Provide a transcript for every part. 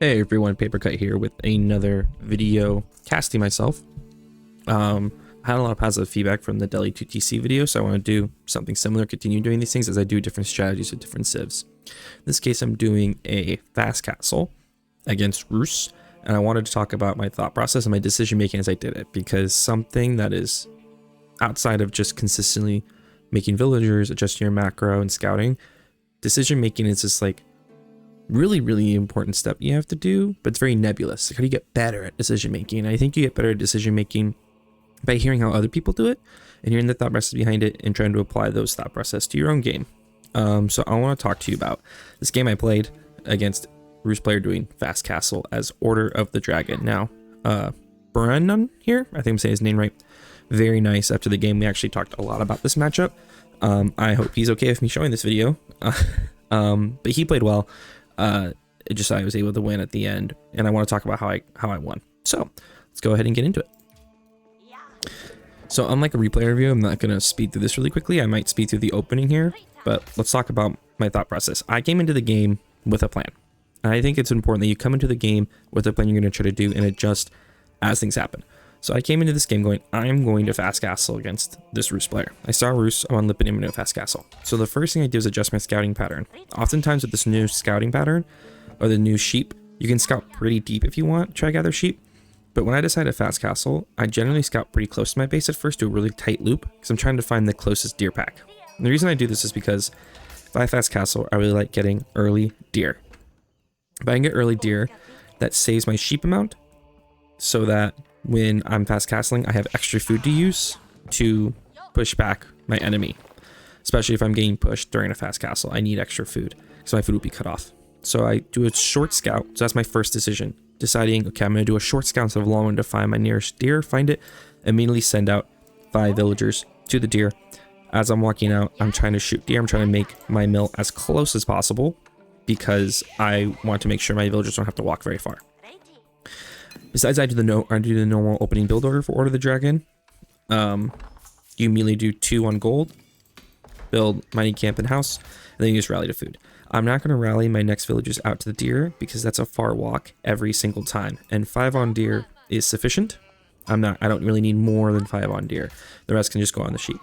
Hey everyone, Papercut here with another video casting myself. I had a lot of positive feedback from the Delhi 2TC video, so I want to do something similar, continue doing these things as I do different strategies with different civs. In this case, I'm doing a fast castle against Rus, and I wanted to talk about my thought process and my decision making as I did it, because something that is outside of just consistently making villagers, adjusting your macro and scouting, decision making is just like really important step you have to do, but it's very nebulous. Like, how do you get better at decision making? I think you get better at decision making by hearing how other people do it and hearing the thought process behind it and trying to apply those thought process to your own game. So I want to talk to you about this game I played against Rus player doing fast castle as Order of the Dragon. Now, Brennan here, I think I'm saying his name right. Very nice. After the game, we actually talked a lot about this matchup. I hope he's okay with me showing this video. But he played well. I was able to win at the end, and I want to talk about how I won. So let's go ahead and get into it. So unlike a replay review, I'm not going to speed through this really quickly. I might speed through the opening here, but let's talk about my thought process. I came into the game with a plan. And I think it's important that you come into the game with a plan you're going to try to do and adjust as things happen. So I came into this game going, I'm going to fast castle against this Rus player. I saw Rus, I'm on Lipid into a fast castle. So the first thing I do is adjust my scouting pattern. Oftentimes with this new scouting pattern, or the new sheep, you can scout pretty deep if you want, try to gather sheep. But when I decide to fast castle, I generally scout pretty close to my base at first, do a really tight loop, because I'm trying to find the closest deer pack. And the reason I do this is because if I fast castle, I really like getting early deer. If I can get early deer, that saves my sheep amount, so that when I'm fast castling, I have extra food to use to push back my enemy. Especially if I'm getting pushed during a fast castle, I need extra food, so my food will be cut off. So I do a short scout, so that's my first decision. Deciding, okay, I'm going to do a short scout instead of a long one to find my nearest deer, find it, immediately send out 5 villagers to the deer. As I'm walking out, I'm trying to shoot deer, I'm trying to make my mill as close as possible, because I want to make sure my villagers don't have to walk very far. Besides, I do the normal opening build order for Order of the Dragon. You immediately do 2 on gold, build mining camp and house, and then you just rally to food. I'm not going to rally my next villagers out to the deer because that's a far walk every single time, and 5 on deer is sufficient. I don't really need more than 5 on deer. The rest can just go on the sheep.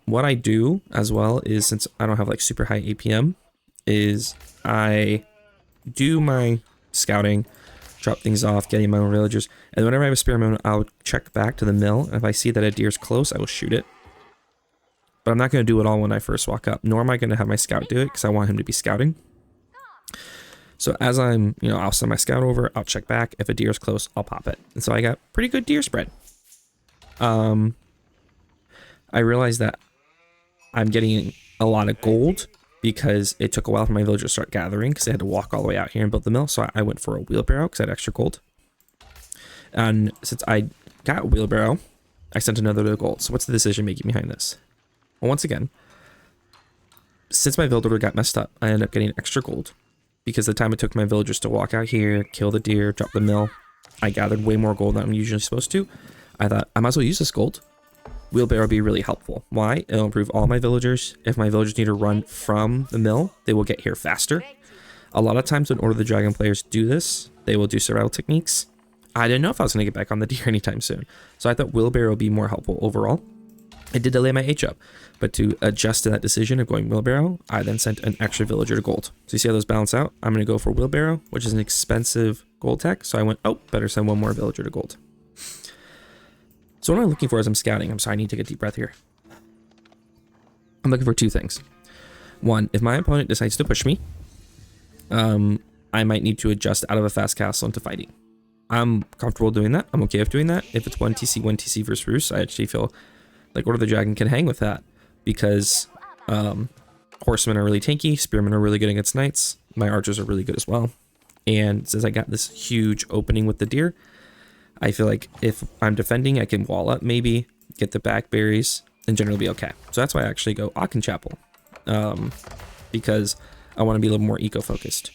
What I do as well is, since I don't have like super high APM, is I do my scouting, drop things off, getting my own villagers, and whenever I have a spare moment, I'll check back to the mill, and if I see that a deer's close, I will shoot it. But I'm not going to do it all when I first walk up, nor am I going to have my scout do it, because I want him to be scouting. So as I'm, I'll send my scout over, I'll check back, if a deer's close, I'll pop it. And so I got pretty good deer spread. I realized that I'm getting a lot of gold, because it took a while for my villagers to start gathering, because they had to walk all the way out here and build the mill. So I went for a wheelbarrow because I had extra gold. And since I got a wheelbarrow, I sent another to gold. So what's the decision making behind this? Well, once again, since my build order got messed up, I ended up getting extra gold, because the time it took my villagers to walk out here, kill the deer, drop the mill, I gathered way more gold than I'm usually supposed to. I thought I might as well use this gold. Wheelbarrow will be really helpful. Why? It'll improve all my villagers. If my villagers need to run from the mill, they will get here faster. A lot of times when Order of the Dragon players do this, they will do survival techniques. I didn't know if I was going to get back on the deer anytime soon, so I thought wheelbarrow would be more helpful overall. It did delay my H up, but to adjust to that decision of going wheelbarrow, I then sent an extra villager to gold. So you see how those balance out? I'm going to go for wheelbarrow, which is an expensive gold tech, so I went, oh, better send one more villager to gold. So what am I looking for as I'm scouting? I'm sorry, I need to take a deep breath here. I'm looking for 2 things. 1, if my opponent decides to push me, I might need to adjust out of a fast castle into fighting. I'm comfortable doing that. I'm okay with doing that. If it's 1TC versus Rus, I actually feel like Order of the Dragon can hang with that, because horsemen are really tanky, spearmen are really good against knights, my archers are really good as well. And since I got this huge opening with the deer, I feel like if I'm defending, I can wall up maybe, get the backberries, and generally be okay. So that's why I actually go Auchenchapel, because I want to be a little more eco-focused.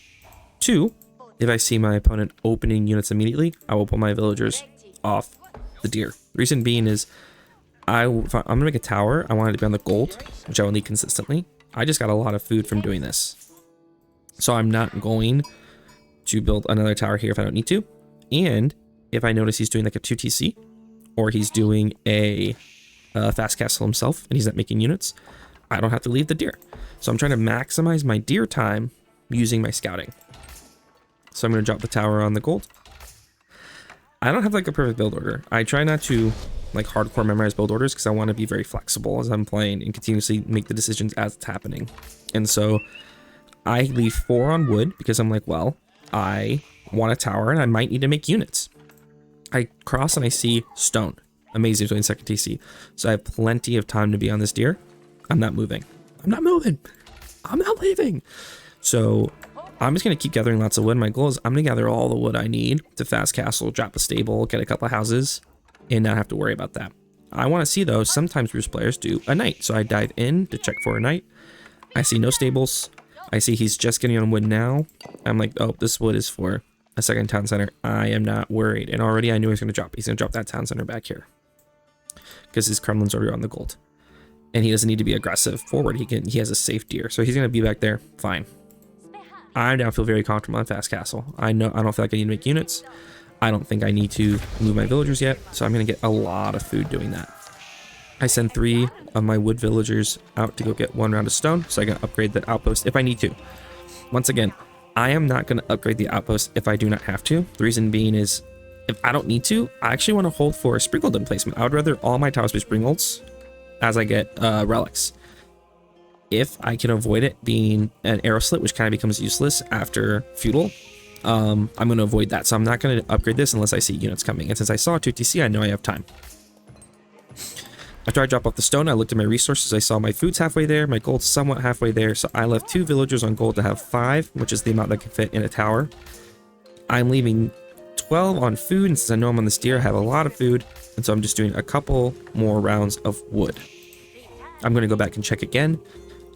2, if I see my opponent opening units immediately, I will pull my villagers off the deer. The reason being is, I'm going to make a tower. I want it to be on the gold, which I will need consistently. I just got a lot of food from doing this. So I'm not going to build another tower here if I don't need to. And if I notice he's doing like a 2TC, or he's doing a fast castle himself and he's not making units, I don't have to leave the deer. So I'm trying to maximize my deer time using my scouting. So I'm going to drop the tower on the gold. I don't have like a perfect build order. I try not to like hardcore memorize build orders because I want to be very flexible as I'm playing and continuously make the decisions as it's happening. And so I leave 4 on wood because I'm like, well, I want a tower and I might need to make units. I cross and I see stone. Amazing, doing second TC. So I have plenty of time to be on this deer. I'm not moving. I'm not moving. I'm not leaving. So I'm just going to keep gathering lots of wood. My goal is I'm going to gather all the wood I need to fast castle, drop a stable, get a couple of houses, and not have to worry about that. I want to see, though, sometimes Roost players do a knight. So I dive in to check for a knight. I see no stables. I see he's just getting on wood now. I'm like, oh, this wood is for a second town center. I am not worried. And already I knew he was going to drop. He's going to drop that town center back here because his Kremlin's already on the gold. And he doesn't need to be aggressive forward. He has a safe deer. So he's going to be back there. Fine. I now feel very comfortable on fast castle. I don't feel like I need to make units. I don't think I need to move my villagers yet. So I'm going to get a lot of food doing that. I send 3 of my wood villagers out to go get 1 round of stone. So I can upgrade that outpost if I need to. Once again, I am not going to upgrade the outpost if I do not have to. The reason being is if I don't need to, I actually want to hold for a sprinkled emplacement. I would rather all my towers be sprinkled as I get relics. If I can avoid it being an arrow slit, which kind of becomes useless after feudal, I'm going to avoid that. So I'm not going to upgrade this unless I see units coming. And since I saw 2TC, I know I have time. After I drop off the stone, I looked at my resources. I saw my food's halfway there. My gold's somewhat halfway there. So I left 2 villagers on gold to have 5, which is the amount that can fit in a tower. I'm leaving 12 on food. And since I know I'm on this deer, I have a lot of food. And so I'm just doing a couple more rounds of wood. I'm going to go back and check again.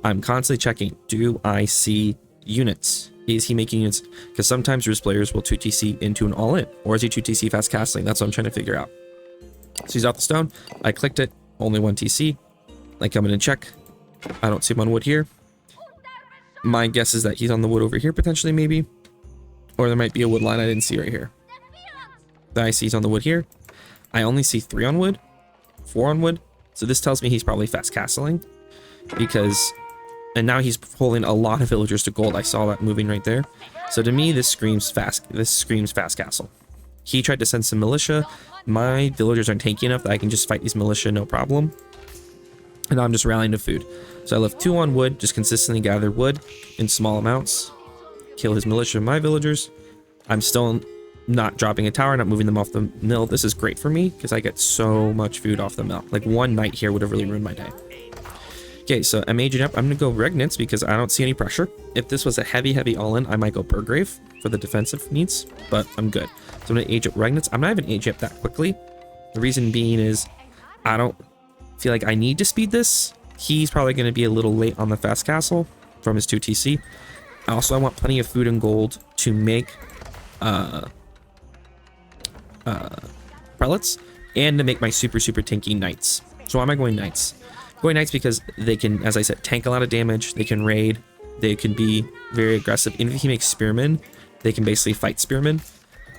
I'm constantly checking. Do I see units? Is he making units? Because sometimes Roost players will 2TC into an all-in. Or is he 2TC fast castling? That's what I'm trying to figure out. So he's off the stone. I clicked it. Only 1 TC. I come in and check. I don't see him on wood here. My guess is that he's on the wood over here, potentially, maybe. Or there might be a wood line I didn't see right here. Then I see he's on the wood here. I only see 3 on wood. 4 on wood. So this tells me he's probably fast castling. Because... And now he's pulling a lot of villagers to gold. I saw that moving right there. So to me, this screams fast castle. He tried to send some militia. My villagers aren't tanky enough that I can just fight these militia no problem. And now I'm just rallying to food. So I left 2 on wood, just consistently gather wood in small amounts. Kill his militia and my villagers. I'm still not dropping a tower, not moving them off the mill. This is great for me because I get so much food off the mill. Like 1 night here would have really ruined my day. Okay, so I'm aging up. I'm going to go Regnants because I don't see any pressure. If this was a heavy all-in, I might go Burgrave for the defensive needs, but I'm good. So I'm going to age up Regnants. I'm not even aging up that quickly. The reason being is I don't feel like I need to speed this. He's probably going to be a little late on the fast castle from his 2TC. Also, I want plenty of food and gold to make prelates and to make my super tanky knights. So why am I going knights? Going knights because they can, as I said, tank a lot of damage. They can raid. They can be very aggressive. Even if he makes spearmen, they can basically fight spearmen.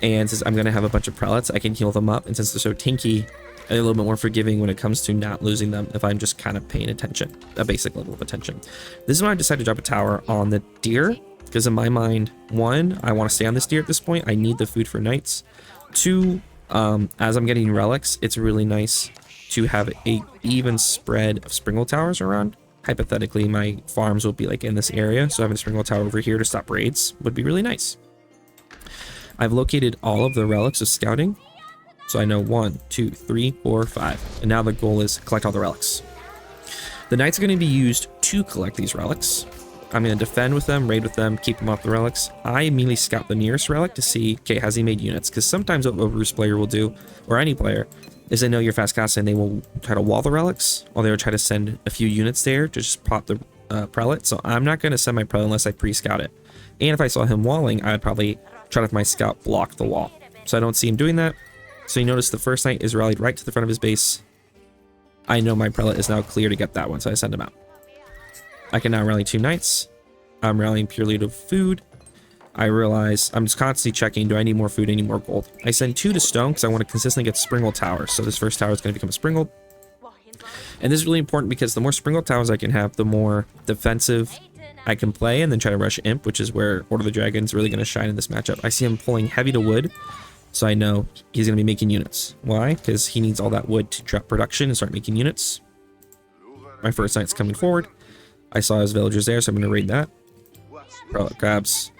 And since I'm going to have a bunch of prelates, I can heal them up. And since they're so tanky, I'm a little bit more forgiving when it comes to not losing them if I'm just kind of paying attention, a basic level of attention. This is when I decided to drop a tower on the deer. Because in my mind, 1, I want to stay on this deer at this point. I need the food for knights. 2, as I'm getting relics, it's really nice to have a even spread of Springle towers around. Hypothetically, my farms will be like in this area, so having a Springle tower over here to stop raids would be really nice. I've located all of the relics of scouting, so I know 1, 2, 3, 4, 5, and now the goal is collect all the relics. The knights are going to be used to collect these relics. I'm going to defend with them, raid with them, keep them off the relics. I immediately scout the nearest relic to see, okay, has he made units? Because sometimes what a Roost player will do, or any player, is they know you're fast casting, they will try to wall the relics, or they will try to send a few units there to just pop the prelate. So I'm not going to send my prelate unless I pre-scout it. And if I saw him walling, I would probably try to have my scout block the wall. So I don't see him doing that. So you notice the first knight is rallied right to the front of his base. I know my prelate is now clear to get that one, so I send him out. I can now rally 2 knights. I'm rallying purely to food. I realize I'm just constantly checking, do I need more food, any more gold? I send 2 to stone because I want to consistently get Springald towers. So this first tower is going to become a Springald. And this is really important because the more Springald towers I can have, the more defensive I can play and then try to rush Imp, which is where Order of the Dragon is really going to shine in this matchup. I see him pulling heavy to wood, so I know he's going to be making units. Why? Because he needs all that wood to drop production and start making units. My first knight's coming forward. I saw his villagers there, so I'm going to raid that. Prelate grabs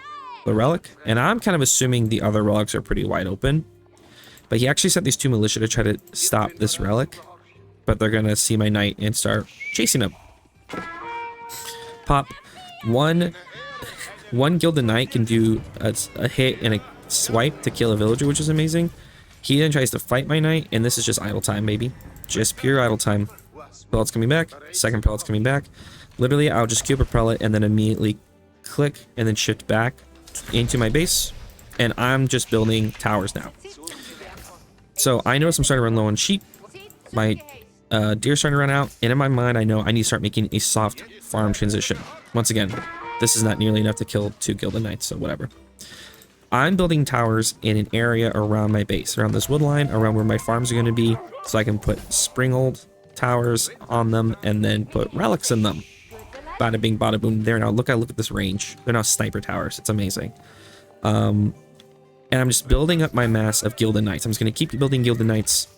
the relic, and I'm kind of assuming the other relics are pretty wide open. But he actually sent these 2 militia to try to stop this relic, but they're going to see my knight and start chasing him. Pop. One Gilded Knight can do a hit and a swipe to kill a villager, which is amazing. He then tries to fight my knight, and this is just idle time, maybe. Just pure idle time. Prelate's coming back. Second prelate's coming back. Literally, I'll just queue up a prelate and then immediately click and then shift back into my base. And I'm just building towers now. So I notice I'm starting to run low on sheep. My deer's starting to run out. And in my mind, I know I need to start making a soft farm transition. Once again, this is not nearly enough to kill 2 Gilded Knights, so whatever. I'm building towers in an area around my base, around this wood line, around where my farms are going to be, so I can put Springald towers on them and then put relics in them. Bada bing, bada boom. There now. Look at this range. They're now sniper towers. It's amazing. And I'm just building up my mass of Gilded Knights. I'm just going to keep building Gilded Knights.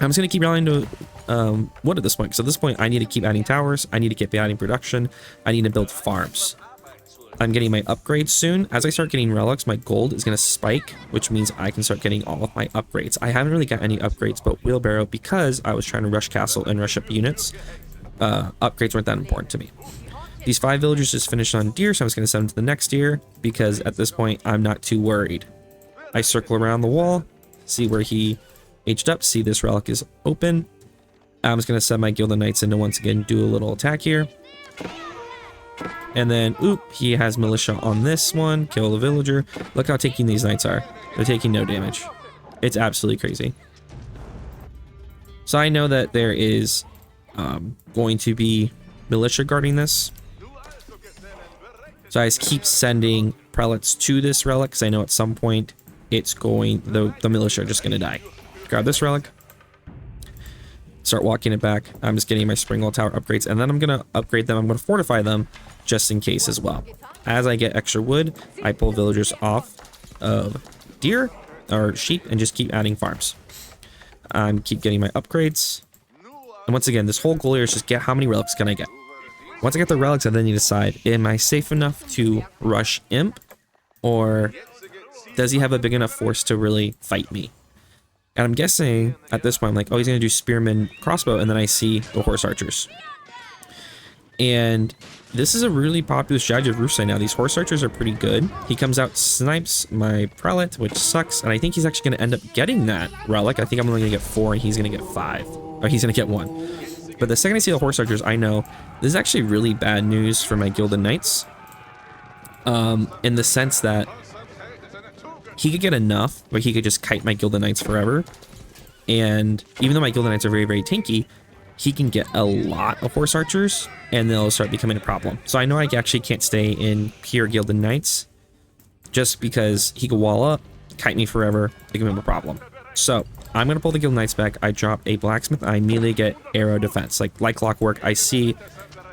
I'm just going to keep rallying to wood at this point. So at this point, I need to keep adding towers. I need to keep adding production. I need to build farms. I'm getting my upgrades soon. As I start getting relics, my gold is going to spike, which means I can start getting all of my upgrades. I haven't really got any upgrades but wheelbarrow because I was trying to rush castle and rush up units. Upgrades weren't that important to me. These 5 villagers just finished on deer, so I'm just going to send them to the next deer because at this point, I'm not too worried. I circle around the wall, see where he aged up, see this relic is open. I'm just going to send my Gilded Knights in to once again do a little attack here. And then, oop, he has militia on this one. Kill the villager. Look how taking these knights are. They're taking no damage. It's absolutely crazy. So I know that there is going to be militia guarding this. So I just keep sending prelates to this relic because I know at some point it's going, the militia are just going to die. Grab this relic. Start walking it back. I'm just getting my Springald Tower upgrades, and then I'm going to upgrade them. I'm going to fortify them just in case as well. As I get extra wood, I pull villagers off of deer or sheep and just keep adding farms. Keep getting my upgrades. And once again, this whole goal here is just get how many relics can I get. Once I get the relics, I then need to decide, am I safe enough to rush Imp, or does he have a big enough force to really fight me? And I'm guessing at this point, I'm like, oh, he's going to do spearman crossbow, and then I see the horse archers. And this is a really popular strategy of Rusai now. These horse archers are pretty good. He comes out, snipes my prelate, which sucks, and I think he's actually going to end up getting that relic. I think I'm only going to get 4, and he's going to get 5. Or he's going to get 1. But the second I see the horse archers, I know this is actually really bad news for my Gilded Knights. In the sense that he could get enough where he could just kite my Gilded Knights forever. And even though my Gilded Knights are very, very tanky, he can get a lot of horse archers and they'll start becoming a problem. So I know I actually can't stay in pure Gilded Knights just because he could wall up, kite me forever, become a problem. So I'm going to pull the Gilded Knights back. I drop a blacksmith. I immediately get arrow defense. Like clockwork, I see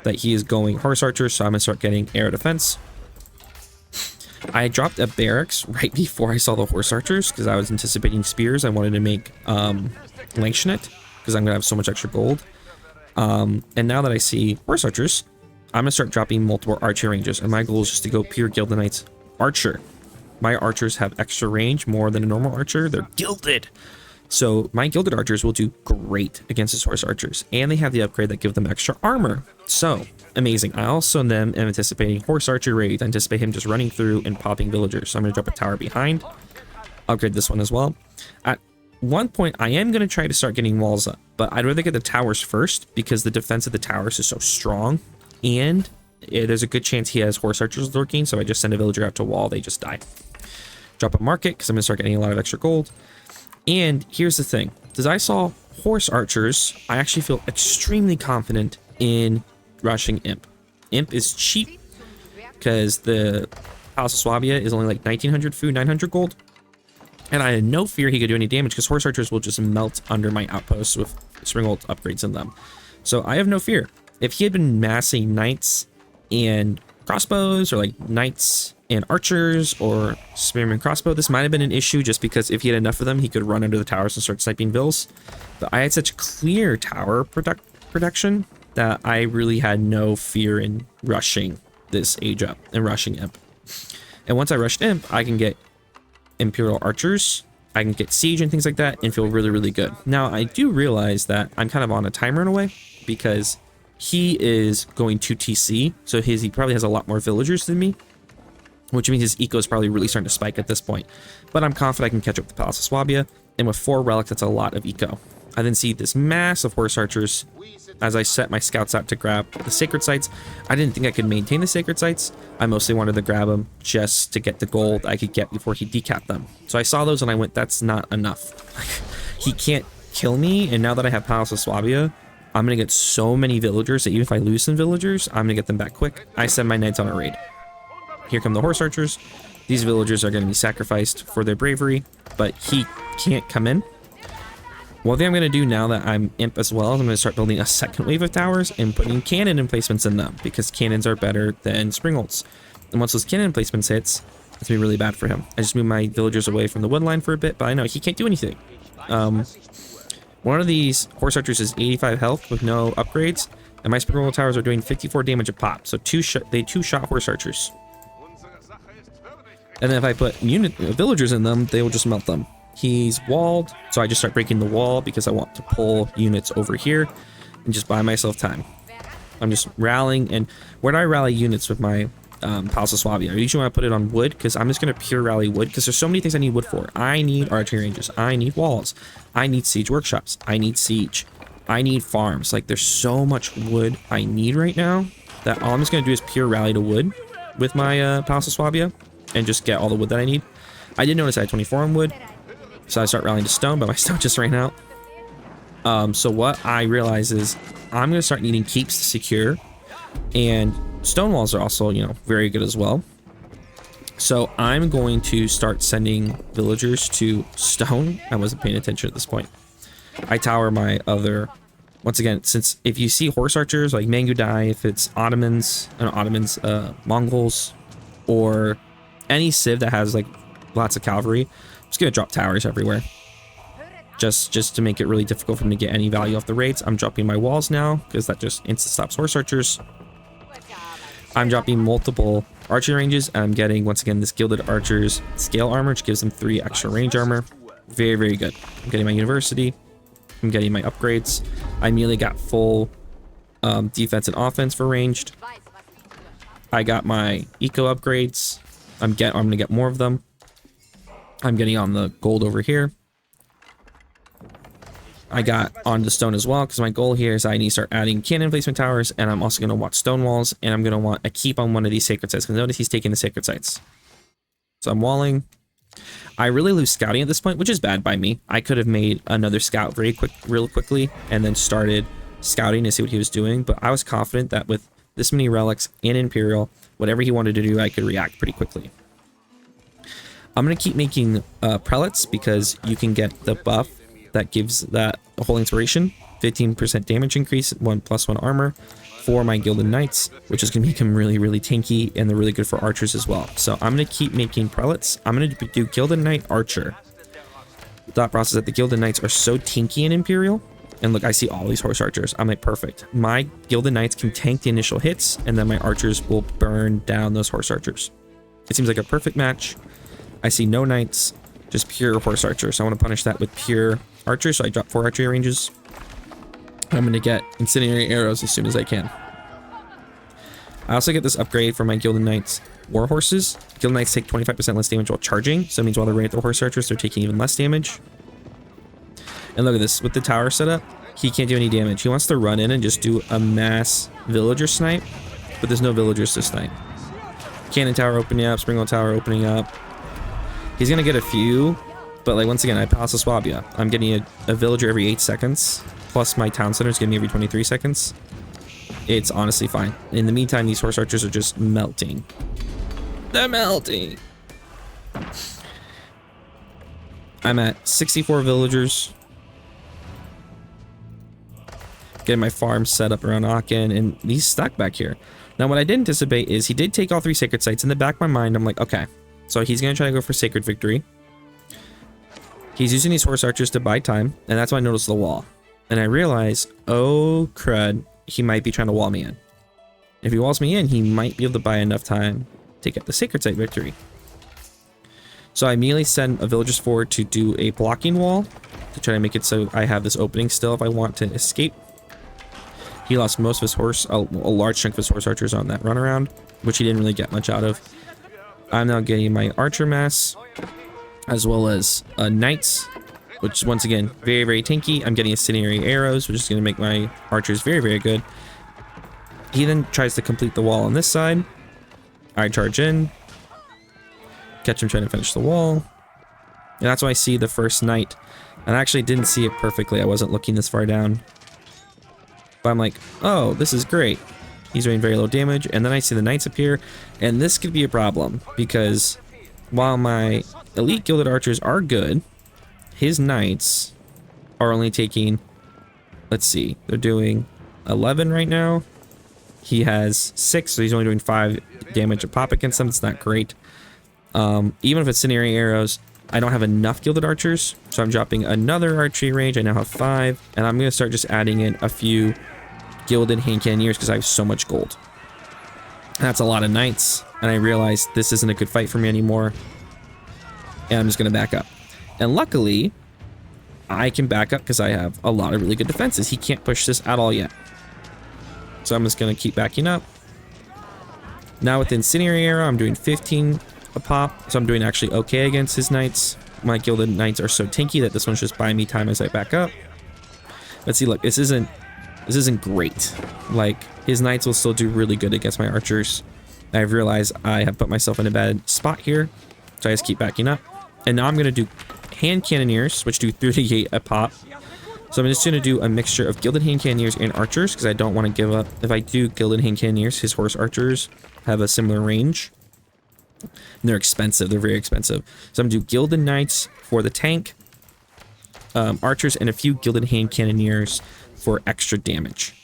that he is going horse archers, so I'm going to start getting arrow defense. I dropped a barracks right before I saw the horse archers because I was anticipating spears. I wanted to make Langshanite because I'm going to have so much extra gold. And now that I see horse archers, I'm going to start dropping multiple archer ranges. And my goal is just to go pure Gilded Knights archer. My archers have extra range, more than a normal archer. They're gilded. So my gilded archers will do great against his horse archers. And they have the upgrade that give them extra armor. So amazing. I also then am anticipating horse archer raids. I anticipate him just running through and popping villagers. So I'm going to drop a tower behind. Upgrade this one as well. At one point, I am going to try to start getting walls up. But I'd rather get the towers first because the defense of the towers is so strong. And there's a good chance he has horse archers lurking. So I just send a villager out to wall. They just die. Drop a market because I'm going to start getting a lot of extra gold. And here's the thing. As I saw horse archers, I actually feel extremely confident in rushing Imp. Imp is cheap because the Palace of Swabia is only like 1900 food, 900 gold. And I had no fear he could do any damage because horse archers will just melt under my outposts with Springald upgrades in them. So I have no fear. If he had been massing knights and crossbows, or like knights and archers, or spearman crossbow, this might have been an issue just because if he had enough of them, he could run under the towers and start sniping vills. But I had such clear tower protection that I really had no fear in rushing this age up and rushing imp. And once I rushed imp, I can get Imperial archers, I can get siege and things like that and feel really, really good. Now, I do realize that I'm kind of on a timer in a way because he is going to TC, so he probably has a lot more villagers than me, which means his eco is probably really starting to spike at this point. But I'm confident I can catch up with the Palace of Swabia, and with 4 relics, that's a lot of eco. I then see this massive horse archers as I set my scouts out to grab the sacred sites. I didn't think I could maintain the sacred sites. I mostly wanted to grab them just to get the gold I could get before he decapped them. So I saw those and I went, that's not enough. He can't kill me, and now that I have Palace of Swabia, I'm going to get so many villagers that even if I lose some villagers, I'm going to get them back quick. I send my knights on a raid. Here come the horse archers. These villagers are going to be sacrificed for their bravery, but he can't come in. One thing I'm going to do now that I'm imp as well is I'm going to start building a second wave of towers and putting cannon emplacements in them because cannons are better than Springolds. And once those cannon emplacements hits, it's going to be really bad for him. I just move my villagers away from the wood line for a bit, but I know he can't do anything. One of these horse archers is 85 health with no upgrades, and my Springold towers are doing 54 damage a pop. So they two-shot horse archers. And then if I put villagers in them, they will just melt them. He's walled, so I just start breaking the wall because I want to pull units over here and just buy myself time. I'm just rallying, and where do I rally units with my Palace of Swabia? I usually want to put it on wood because I'm just going to pure rally wood because there's so many things I need wood for. I need archery ranges. I need walls. I need siege workshops. I need siege. I need farms. Like, there's so much wood I need right now that all I'm just going to do is pure rally to wood with my Palace of Swabia and just get all the wood that I need. I did notice I had 24 on wood. So I start rallying to stone, but my stone just ran out. So what I realize is I'm going to start needing keeps to secure. And stone walls are also, very good as well. So I'm going to start sending villagers to stone. I wasn't paying attention at this point. I tower my other... Once again, since if you see horse archers like Mangudai, if it's Ottomans, Mongols, or any civ that has like lots of cavalry, I'm just gonna drop towers everywhere. Just to make it really difficult for me to get any value off the raids. I'm dropping my walls now because that just instant stops horse archers. I'm dropping multiple archery ranges, and I'm getting once again this gilded archers scale armor, which gives them 3 extra range armor. Very, very good. I'm getting my university. I'm getting my upgrades. I immediately got full defense and offense for ranged. I got my eco upgrades. I'm gonna get more of them. I'm getting on the gold over here. I got on the stone as well because my goal here is I need to start adding cannon placement towers, and I'm also going to want stone walls, and I'm going to want a keep on one of these sacred sites because notice he's taking the sacred sites. So I'm walling. I really lose scouting at this point, which is bad by me. I could have made another scout real quickly and then started scouting to see what he was doing, but I was confident that with this many relics and Imperial, whatever he wanted to do, I could react pretty quickly. I'm going to keep making prelates because you can get the buff that gives that whole inspiration. 15% damage increase, 1+1 armor for my Gilded Knights, which is going to become really, really tanky, and they're really good for archers as well. So I'm going to keep making prelates. I'm going to do Gilded Knight Archer. The thought process that the Gilded Knights are so tanky in Imperial. And look, I see all these horse archers. I'm like, perfect. My Gilded Knights can tank the initial hits, and then my archers will burn down those horse archers. It seems like a perfect match. I see no knights, just pure horse archers. So I want to punish that with pure archers, so I drop 4 archery ranges. I'm going to get incendiary arrows as soon as I can. I also get this upgrade for my Gilded Knights war horses. Gilded Knights take 25% less damage while charging, so it means while they're running at the horse archers, they're taking even less damage. And look at this, with the tower setup, he can't do any damage. He wants to run in and just do a mass villager snipe, but there's no villagers to snipe. Cannon tower opening up, Springold tower opening up. He's going to get a few, but like once again, I Palace of Swabia. I'm getting a villager every 8 seconds, plus my town center is getting me every 23 seconds. It's honestly fine. In the meantime, these horse archers are just melting. They're melting. I'm at 64 villagers. Getting my farm set up around Aachen, and he's stuck back here. Now, what I didn't anticipate is he did take all 3 sacred sites. In the back of my mind, I'm like, okay, so he's going to try to go for sacred victory. He's using these horse archers to buy time, and that's when I noticed the wall. And I realize, oh crud, he might be trying to wall me in. If he walls me in, he might be able to buy enough time to get the sacred site victory. So I immediately send a villagers forward to do a blocking wall to try to make it so I have this opening still if I want to escape. He lost most of his horse, a large chunk of his horse archers on that runaround, which he didn't really get much out of. I'm now getting my archer mass, as well as knights, which once again, very, very tanky. I'm getting incendiary arrows, which is going to make my archers very, very good. He then tries to complete the wall on this side. I charge in, catch him trying to finish the wall. And that's why I see the first knight. And I actually didn't see it perfectly. I wasn't looking this far down. But I'm like, oh, this is great. He's doing very low damage. And then I see the knights appear. And this could be a problem. Because while my elite gilded archers are good, his knights are only taking, let's see, they're doing 11 right now. He has 6, so he's only doing 5 damage a pop against them. It's not great. Even if it's incendiary arrows, I don't have enough gilded archers, so I'm dropping another archery range. I now have 5, and I'm going to start just adding in a few gilded hand cannoneers because I have so much gold. That's a lot of knights, and I realize this isn't a good fight for me anymore, and I'm just going to back up. And luckily, I can back up because I have a lot of really good defenses. He can't push this at all yet. So I'm just going to keep backing up. Now with the incendiary arrow, I'm doing 15 a pop, so I'm doing actually okay against his knights. My gilded knights are so tanky that this one's just buying me time as I back up. But see, look, this isn't great. Like, his knights will still do really good against my archers. I've realized I have put myself in a bad spot here, so I just keep backing up. And now I'm going to do hand cannoneers, which do 38 a pop. So I'm just going to do a mixture of gilded hand cannoneers and archers, because I don't want to give up. If I do gilded hand cannoneers, his horse archers have a similar range. And they're expensive. They're very expensive. So I'm going to do gilded knights for the tank, archers, and a few gilded hand cannoneers for extra damage.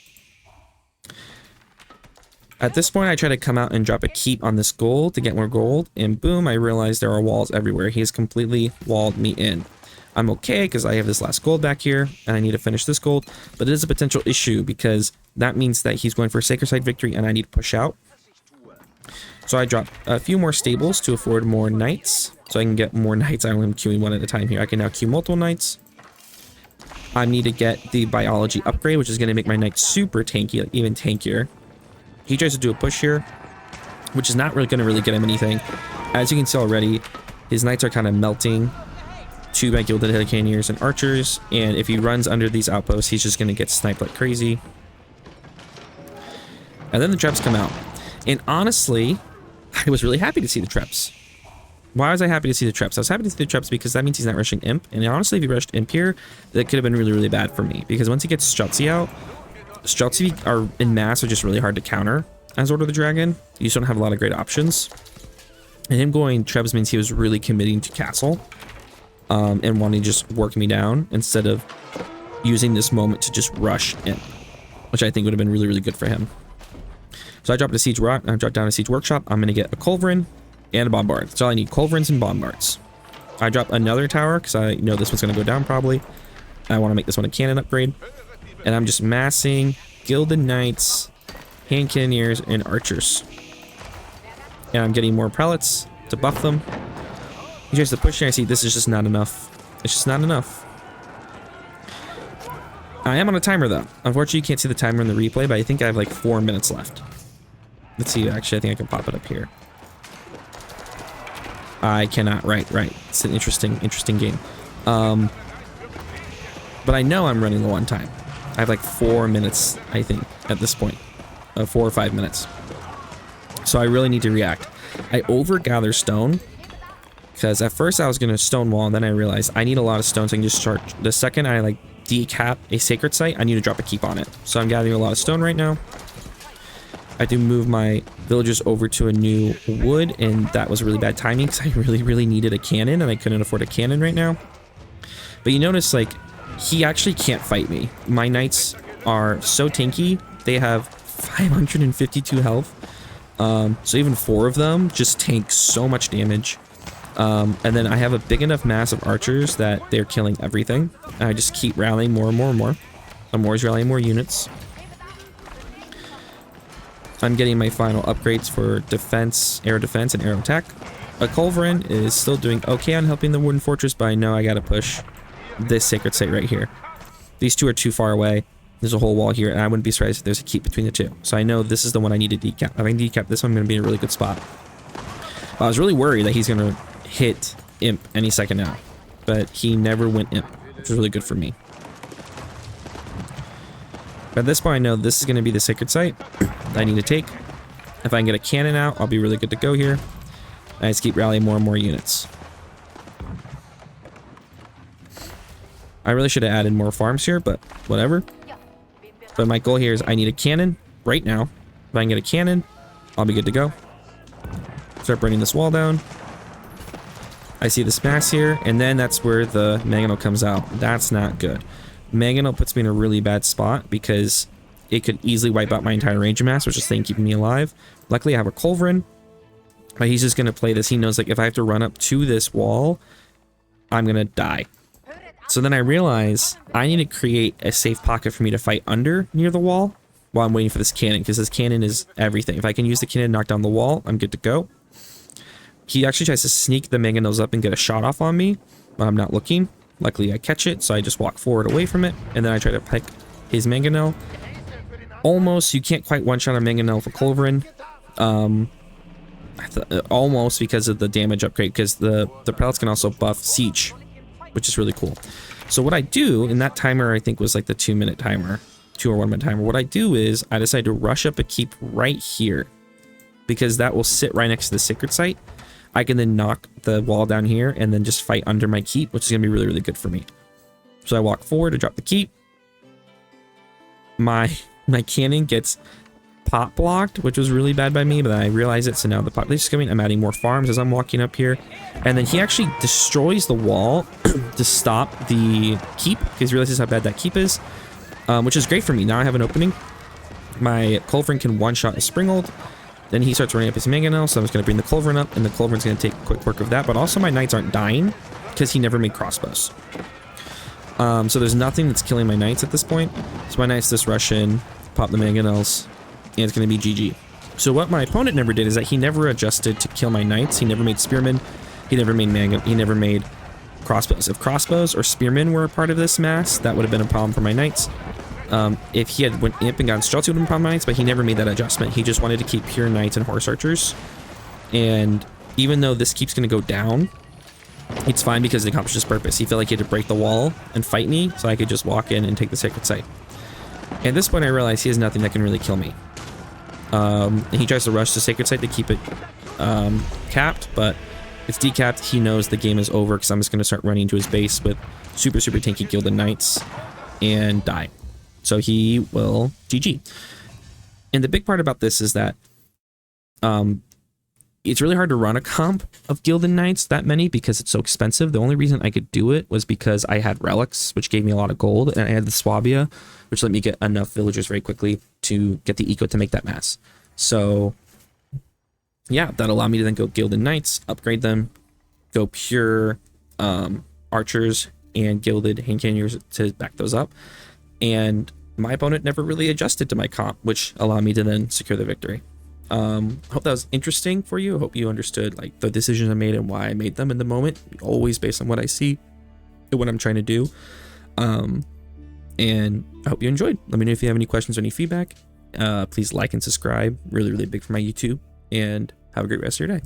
At this point, I try to come out and drop a keep on this gold to get more gold, and boom, I realize there are walls everywhere. He has completely walled me in. I'm okay because I have this last gold back here, and I need to finish this gold, but it is a potential issue because that means that he's going for a sacred site victory, and I need to push out. So I drop a few more stables to afford more knights, so I can get more knights. I only am queuing one at a time here. I can now queue multiple knights. I need to get the biology upgrade, which is going to make my knight super tanky, like even tankier. He tries to do a push here, which is not really going to really get him anything. As you can see already, his knights are kind of melting to my gilded hand cannoneers and archers, and if he runs under these outposts, he's just going to get sniped like crazy. And then the traps come out. And honestly, I was really happy to see the traps. Why was I happy to see the traps? I was happy to see the traps because that means he's not rushing Imp. And honestly, if he rushed Imp here, that could have been really, really bad for me. Because once he gets Streltsy out, Streltsy are in mass are just really hard to counter as Order of the Dragon. You just don't have a lot of great options. And him going Trebs means he was really committing to Castle. And wanting to just work me down instead of using this moment to just rush in. Which I think would have been really, really good for him. So I dropped a Siege Rock, I dropped down a Siege Workshop. I'm going to get a Culverin and a Bombard. That's all I need, Culverins and Bombards. I drop another tower because I know this one's going to go down probably. I want to make this one a cannon upgrade. And I'm just massing Gilded Knights, Hand Cannoneers, and Archers. And I'm getting more Prelates to buff them. He tries to push here. I see this is just not enough. It's just not enough. I am on a timer though. Unfortunately, you can't see the timer in the replay, but I think I have like 4 minutes left. Let's see. Actually, I think I can pop it up here. I cannot. Right. It's an interesting game. But I know I'm running low on time. I have like 4 minutes, I think, at this point. 4 or 5 minutes. So I really need to react. I overgather stone. Because at first I was going to stonewall, and then I realized I need a lot of stone so I can just charge. The second I like decap a sacred site, I need to drop a keep on it. So I'm gathering a lot of stone right now. I do move my villagers over to a new wood, and that was really bad timing because I really needed a cannon, and I couldn't afford a cannon right now. But you notice, like, he actually can't fight me. My knights are so tanky. They have 552 health. So even 4 of them just tank so much damage. And then I have a big enough mass of archers that they're killing everything. And I just keep rallying more and more and more. I'm always rallying more units. I'm getting my final upgrades for defense, air defense, and air attack. A Culverin is still doing okay on helping the wooden fortress, but I know I gotta push this sacred site right here. These two are too far away. There's a whole wall here, and I wouldn't be surprised if there's a keep between the two. So I know this is the one I need to decap. If I can decap this one, I'm going to be in a really good spot. I was really worried that he's going to hit Imp any second now, but he never went Imp, which is really good for me. But at this point, I know this is going to be the sacred site I need to take. If I can get a cannon out, I'll be really good to go here. I just keep rallying more and more units. I really should have added more farms here, but whatever. But my goal here is I need a cannon right now. If I can get a cannon, I'll be good to go. Start burning this wall down. I see this mass here, and then that's where the mangonel comes out. That's not good. Mangonel puts me in a really bad spot because it could easily wipe out my entire range of mass, which is the thing keeping me alive. Luckily, I have a Culverin, but he's just going to play this. He knows, like, if I have to run up to this wall, I'm going to die. So then I realize I need to create a safe pocket for me to fight under near the wall while I'm waiting for this cannon, because this cannon is everything. If I can use the cannon to knock down the wall, I'm good to go. He actually tries to sneak the mangonels up and get a shot off on me, but I'm not looking. Luckily, I catch it, so I just walk forward away from it, and then I try to pick his mangonel. Almost, you can't quite one-shot a mangonel for Culverin. Almost because of the damage upgrade, because the prelates can also buff siege, which is really cool. So what I do, and that timer I think was like the 2-minute timer, 2 or 1 minute timer. What I do is I decide to rush up a keep right here, because that will sit right next to the sacred site. I can then knock the wall down here and then just fight under my keep, which is gonna be really good for me. So I walk forward to drop the keep. My cannon gets pot blocked, which was really bad by me, but I realize it, so now the population is coming. I'm adding more farms as I'm walking up here, and then he actually destroys the wall to stop the keep, because he realizes how bad that keep is, which is great for me. Now I have an opening. My Culverin can one-shot a Springald, then he starts running up his mangonel, so I'm just going to bring the Culverin up, and the Culverin's going to take quick work of that, but also my knights aren't dying, because he never made crossbows. So there's nothing that's killing my knights at this point, so my knights just rush in, pop the mangonels, and it's going to be GG. So what my opponent never did is that he never adjusted to kill my knights. He never made spearmen. He never made crossbows. If crossbows or spearmen were a part of this mass, that would have been a problem for my knights. If he had went imp and gotten strelts, it would have been a problem for my knights, but he never made that adjustment. He just wanted to keep pure knights and horse archers. And even though this keeps going to go down, it's fine because it accomplished his purpose. He felt like he had to break the wall and fight me, so I could just walk in and take the sacred site. At this point, I realize he has nothing that can really kill me. He tries to rush the sacred site to keep it capped, but it's decapped. He knows the game is over because I'm just going to start running to his base with super tanky Gilded Knights and die. So he will GG. And the big part about this is that it's really hard to run a comp of Gilded Knights that many because it's so expensive. The only reason I could do it was because I had relics, which gave me a lot of gold, and I had the Swabia, which let me get enough villagers very quickly to get the eco to make that mass. So yeah, that allowed me to then go Gilded Knights, upgrade them, go pure archers and gilded hand cannons to back those up. And my opponent never really adjusted to my comp, which allowed me to then secure the victory. Hope that was interesting for you. I hope you understood like the decisions I made and why I made them in the moment, always based on what I see and what I'm trying to do. And I hope you enjoyed. Let me know if you have any questions or any feedback. Please like and subscribe. Really big for my YouTube, and have a great rest of your day.